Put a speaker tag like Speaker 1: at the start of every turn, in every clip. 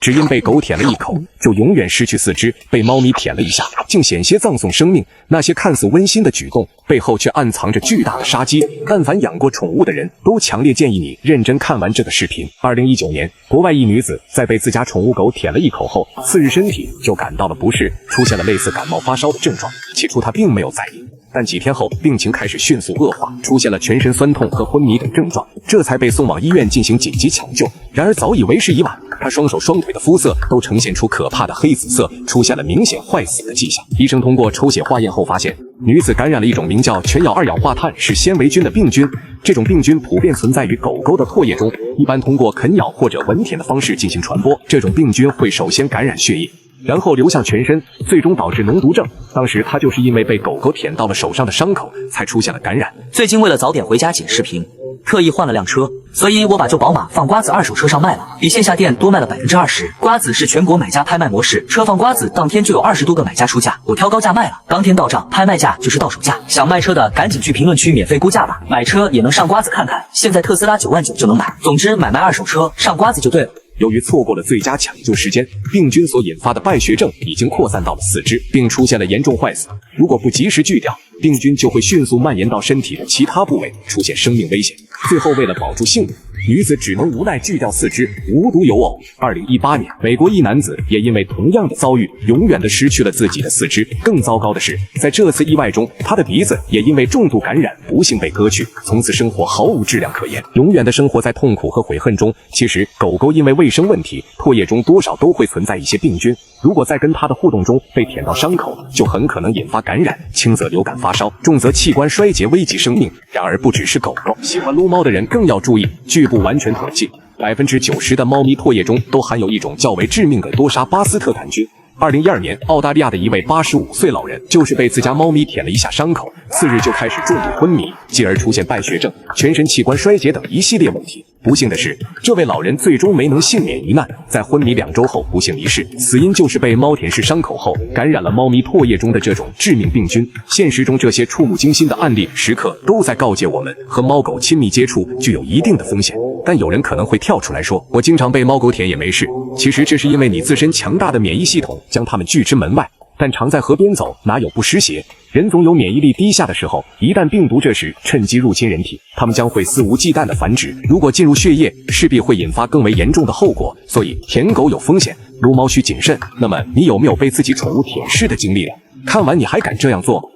Speaker 1: 只因被狗舔了一口，就永遠失去四肢；被貓咪舔了一下，竟險些葬送生命。那些看似溫馨的舉動，背後卻暗藏着巨大的殺機。但凡養過寵物的人都強烈建議你認真看完這個視頻。2019年，國外一女子在被自家寵物狗舔了一口後，次日身體就感到了不適，出現了類似感冒發燒的症狀。起初她並沒有在意，但幾天後病情開始迅速惡化，出現了全身痠痛和昏迷等症狀，這才被送往醫院進行緊急搶救。然而早已為時已晚，她雙手雙腿的膚色都呈現出可怕的黑紫色，出現了明顯壞死的跡象。醫生通過抽血化驗後發現，女子感染了一種名叫全咬二氧化碳是纤维菌的病菌。這種病菌普遍存在於狗狗的唾液中，一般通過啃咬或者吻舔的方式进行傳播。這種病菌會首先感染血液，然後流向全身，最終導致脓毒症。當時他就是因為被狗狗舔到了手上的傷口，才出現了感染。
Speaker 2: 最近为了早點回家剪視頻，特意換了輛車，所以我把舊寶馬放瓜子二手車上賣了，比線下店多賣了20%。瓜子是全國買家拍賣模式，車放瓜子當天就有20多個買家出價，我挑高價賣了，當天到賬，拍賣價就是到手價。想賣車的趕緊去評論區免費估價吧，買車也能上瓜子看看，現在特斯拉9萬9就能買。總之買賣二手車上瓜子就對了。
Speaker 1: 由於錯過了最佳搶救時間，病菌所引發的敗血症已經擴散到了四肢，並出現了嚴重壞死。如果不及時鋸掉，病菌就會迅速蔓延到身體的其他部位，出現生命危險。最後为了保住性命，女子只能無奈鋸掉四肢，無獨有偶。2018年，美國一男子也因為同樣的遭遇，永遠地失去了自己的四肢。更糟糕的是，在這次意外中，他的鼻子也因為重度感染，不幸被割去，從此生活毫無質量可言，永遠地生活在痛苦和悔恨中。其實，狗狗因為衛生問題，唾液中多少都會存在一些病菌，如果在跟它的互動中被舔到傷口，就很可能引發感染，輕則流感發燒，重則器官衰竭，危及生命。然而，不只是狗狗，喜歡擼貓的人更要注意，據不完全統計，90%的貓咪唾液中都含有一種較為致命的多沙巴斯特杆菌。2012年，澳大利亞的一位85歲老人就是被自家貓咪舔了一下傷口，次日就開始重度昏迷，繼而出現敗血症、全身器官衰竭等一系列問題。不幸的是，這位老人最終沒能幸免於難，在昏迷2周後不幸離世，死因就是被貓舔舐傷口後感染了貓咪唾液中的這種致命病菌。現實中這些觸目驚心的案例時刻都在告誡我們，和貓狗親密接觸具有一定的風險。但有人可能會跳出來說，我經常被貓狗舔也沒事，其實這是因為你自身強大的免疫系統將它們拒之門外。但常在河邊走，哪有不濕鞋？人總有免疫力低下的時候，一旦病毒這時趁機入侵人體，它們將會肆無忌憚地繁殖。如果進入血液，勢必會引發更為嚴重的後果。所以舔狗有風險，擼貓需謹慎。那麼你有沒有被自己寵物舔舐的經歷呢？看完你還敢這樣做嗎？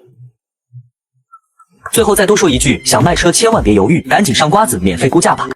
Speaker 2: 最後再多說一句，想賣車千萬別猶豫，趕緊上瓜子免費估價吧。